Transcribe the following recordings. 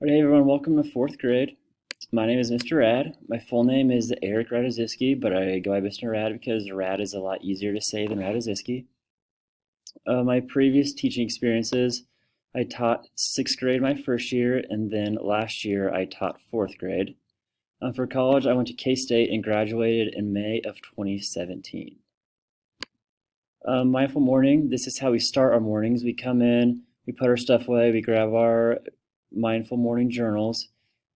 All right, hey everyone, welcome to fourth grade. My name is Mr. Rad. My full name is Eric Raduzycki, but I go by Mr. Rad because Rad is a lot easier to say than Raduzycki. My previous teaching experiences, I taught sixth grade my first year, and then last year I taught fourth grade. For college, I went to K-State and graduated in May of 2017. Mindful morning, this is how we start our mornings. We come in, we put our stuff away, we grab our mindful morning journals,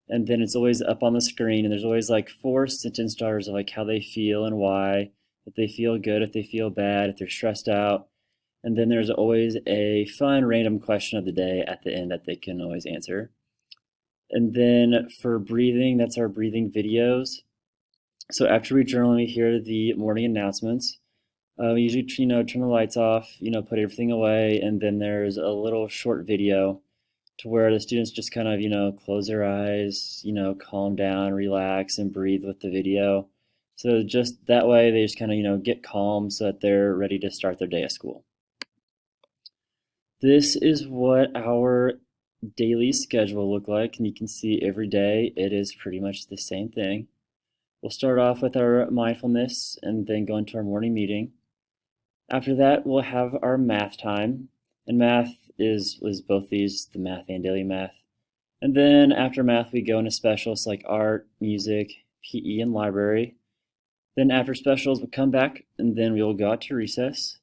and then it's always up on the screen, and there's always like 4 sentence starters of like how they feel and why, if they feel good, if they feel bad, if they're stressed out. And then there's always a fun random question of the day at the end that they can always answer. And then for breathing, that's our breathing videos. So after we journal, we hear the morning announcements. We usually, turn the lights off, put everything away, and then there's a little short video to where the students just kind of, close their eyes, calm down, relax, and breathe with the video. So just that way, they just kind of, get calm so that they're ready to start their day at school. This is what our daily schedule look like, and you can see every day it is pretty much the same thing. We'll start off with our mindfulness and then go into our morning meeting. After that, we'll have our math time, and math was both these, the math and daily math. And then after math, we go into specials like art, music, PE, and library. Then after specials, we'll come back, and then we'll go out to recess.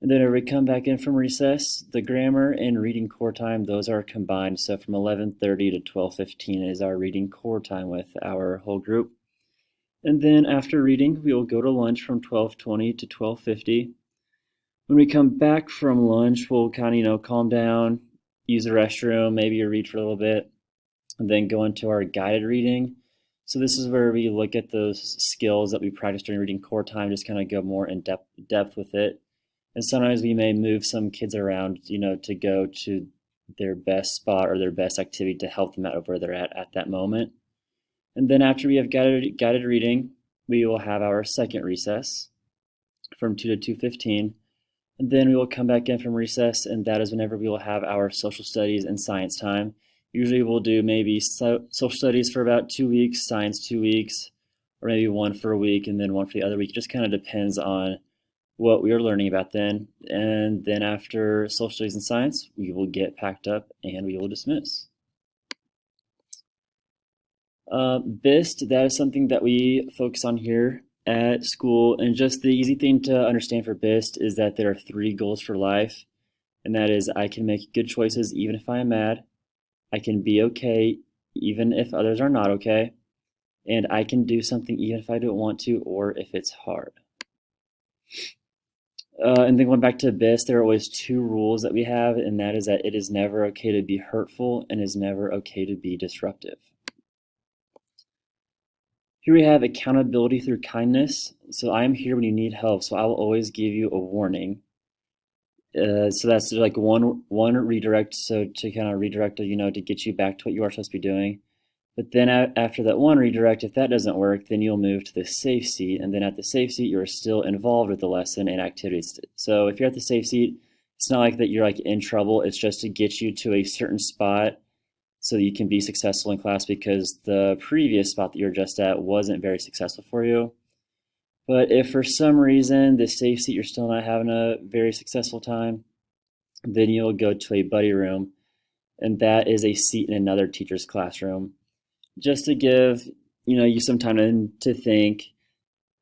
And then when we come back in from recess, the grammar and reading core time, those are combined. So from 11:30 to 12:15 is our reading core time with our whole group. And then after reading, we will go to lunch from 12:20 to 12:50. When we come back from lunch, we'll kind of, calm down, use the restroom, maybe read for a little bit, and then go into our guided reading. So this is where we look at those skills that we practiced during reading core time, just kind of go more in depth with it. And sometimes we may move some kids around, to go to their best spot or their best activity to help them out of where they're at that moment. And then after we have guided reading, we will have our second recess from 2 to 2:15. And then we will come back in from recess, and that is whenever we will have our social studies and science time. Usually we'll do maybe social studies for about 2 weeks, science 2 weeks, or maybe one for a week and then one for the other week. It just kind of depends on what we are learning about then. And then after social studies and science, we will get packed up and we will dismiss. BIST, that is something that we focus on here at school, and just the easy thing to understand for BIST is that there are 3 goals for life, and that is I can make good choices even if I am mad, I can be okay even if others are not okay, and I can do something even if I don't want to or if it's hard. And then going back to BIST, there are always 2 rules that we have, and that is that it is never okay to be hurtful and it is never okay to be disruptive. Here we have accountability through kindness. So I am here when you need help, so I will always give you a warning. So that's like one redirect, so to kind of redirect, to get you back to what you are supposed to be doing. But then after that one redirect, if that doesn't work, then you'll move to the safe seat, and then at the safe seat, you're still involved with the lesson and activities. So if you're at the safe seat, it's not like that you're like in trouble, it's just to get you to a certain spot so you can be successful in class, because the previous spot that you're just at wasn't very successful for you. But if for some reason the safe seat you're still not having a very successful time, then you'll go to a buddy room, and that is a seat in another teacher's classroom, just to give you some time to think,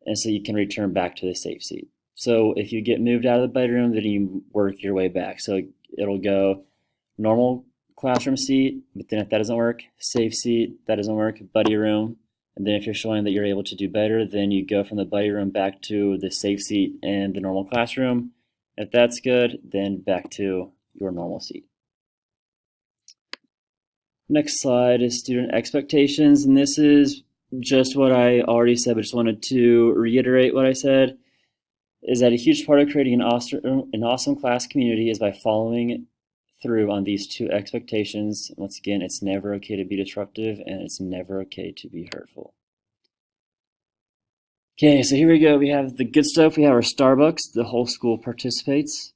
and so you can return back to the safe seat. So if you get moved out of the buddy room, then you work your way back. So it'll go normal classroom seat, but then if that doesn't work, safe seat, that doesn't work, buddy room. And then if you're showing that you're able to do better, then you go from the buddy room back to the safe seat and the normal classroom. If that's good, then back to your normal seat. Next slide is student expectations, and this is just what I already said, but just wanted to reiterate what I said, is that a huge part of creating an awesome class community is by following through on these 2 expectations. Once again, it's never okay to be disruptive, and it's never okay to be hurtful. Okay, so here we go. We have the good stuff. We have our Starbucks. The whole school participates.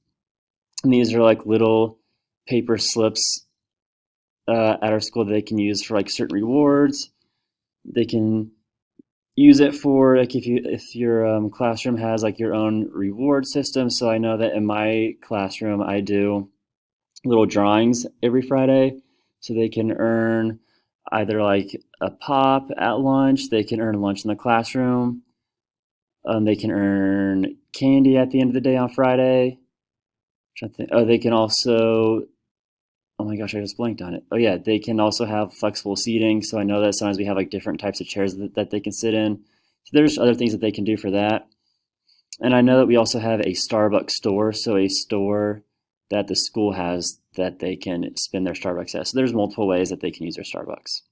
And these are like little paper slips at our school that they can use for like certain rewards. They can use it for like if your classroom has like your own reward system. So I know that in my classroom I do little drawings every Friday, so they can earn either like a pop at lunch, they can earn lunch in the classroom, they can earn candy at the end of the day on Friday. Oh, they can also, oh my gosh, I just blanked on it. Oh yeah, they can also have flexible seating. So I know that sometimes we have like different types of chairs that they can sit in. So there's other things that they can do for that. And I know that we also have a Starbucks store, so a store that the school has that they can spend their Starbucks at. So there's multiple ways that they can use their Starbucks.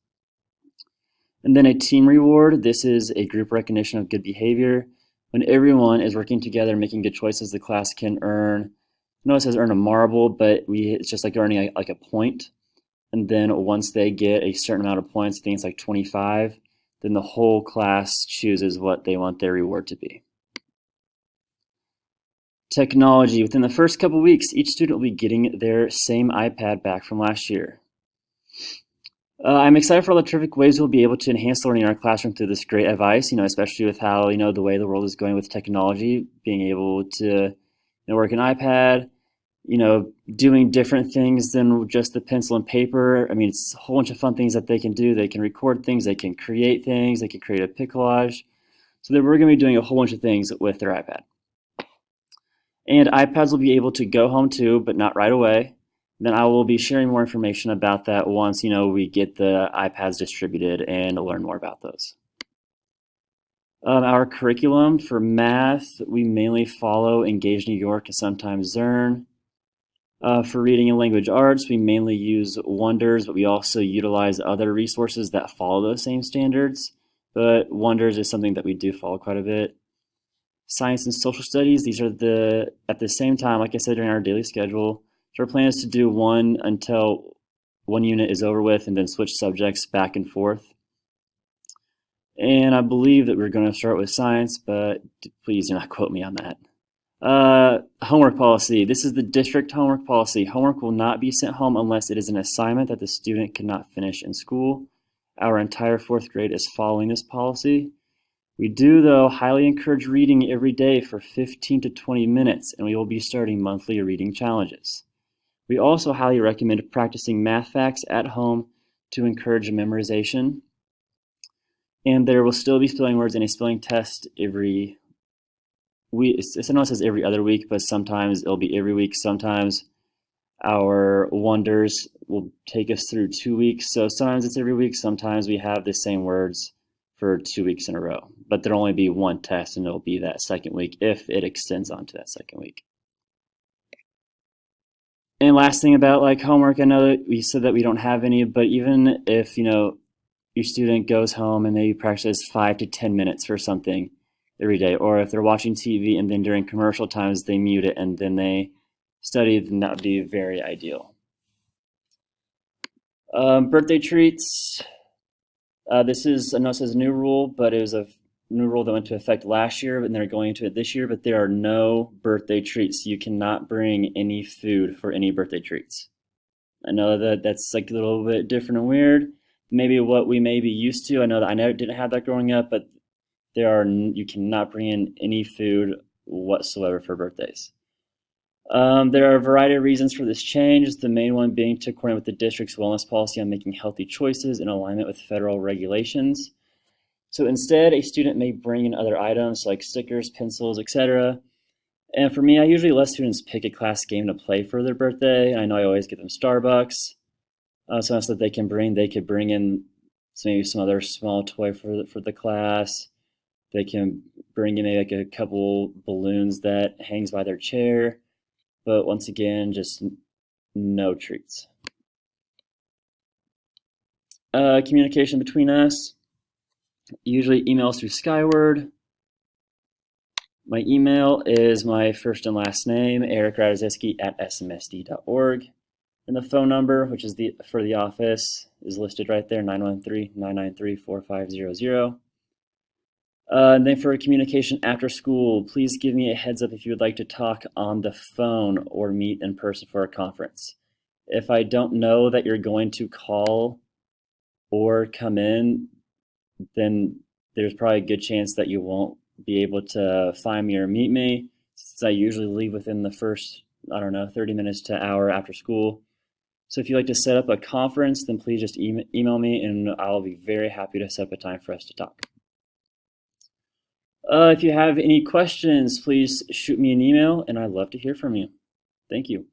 And then a team reward. This is a group recognition of good behavior. When everyone is working together, making good choices, the class can earn, no, it says earn a marble, but it's just like earning like a point. And then once they get a certain amount of points, I think it's like 25, then the whole class chooses what they want their reward to be. Technology. Within the first couple weeks, each student will be getting their same iPad back from last year. I'm excited for all the terrific ways we'll be able to enhance learning in our classroom through this great advice, especially with how, the way the world is going with technology, being able to, work an iPad, doing different things than just the pencil and paper. I mean, it's a whole bunch of fun things that they can do. They can record things, they can create things, they can create a pic collage. So that we're going to be doing a whole bunch of things with their iPad. And iPads will be able to go home too, but not right away. Then I will be sharing more information about that once, we get the iPads distributed and learn more about those. Our curriculum for math, we mainly follow Engage New York and sometimes Zern. For reading and language arts, we mainly use Wonders, but we also utilize other resources that follow those same standards. But Wonders is something that we do follow quite a bit. Science and social studies, these are at the same time, like I said, during our daily schedule. So our plan is to do one until one unit is over with and then switch subjects back and forth. And I believe that we're going to start with science, but please do not quote me on that. Homework policy. This is the district homework policy. Homework will not be sent home unless it is an assignment that the student cannot finish in school. Our entire fourth grade is following this policy. We do, though, highly encourage reading every day for 15 to 20 minutes, and we will be starting monthly reading challenges. We also highly recommend practicing math facts at home to encourage memorization. And there will still be spelling words in a spelling test every week. Sometimes it says every other week, but sometimes it'll be every week. Sometimes our Wonders will take us through 2 weeks. So sometimes it's every week. Sometimes we have the same words for 2 weeks in a row. But there'll only be one test, and it'll be that second week if it extends onto that second week. And last thing about like homework, I know that we said that we don't have any, but even if, your student goes home and they practice 5 to 10 minutes for something every day, or if they're watching TV and then during commercial times they mute it and then they study, then that would be very ideal. Birthday treats. This is, I know it says new rule, but it was a new rule that went into effect last year, and they're going into it this year, but there are no birthday treats. You cannot bring any food for any birthday treats. I know that that's like a little bit different and weird. Maybe what we may be used to. I know that I never didn't have that growing up, but you cannot bring in any food whatsoever for birthdays. There are a variety of reasons for this change, the main one being to coordinate with the district's wellness policy on making healthy choices in alignment with federal regulations. So instead, a student may bring in other items like stickers, pencils, etc. And for me, I usually let students pick a class game to play for their birthday. I know I always give them Starbucks. So that they could bring in maybe some other small toy for the class. They can bring in maybe like a couple balloons that hangs by their chair. But once again, just no treats. Communication between us. Usually emails through Skyward. My email is my first and last name, Eric Raduzycki at smsd.org. And the phone number, which is for the office, is listed right there, 913-993-4500. And then for communication after school, please give me a heads up if you would like to talk on the phone or meet in person for a conference. If I don't know that you're going to call or come in, then there's probably a good chance that you won't be able to find me or meet me, since I usually leave within the first, I don't know, 30 minutes to an hour after school. So if you'd like to set up a conference, then please just email me and I'll be very happy to set up a time for us to talk. If you have any questions, please shoot me an email and I'd love to hear from you. Thank you.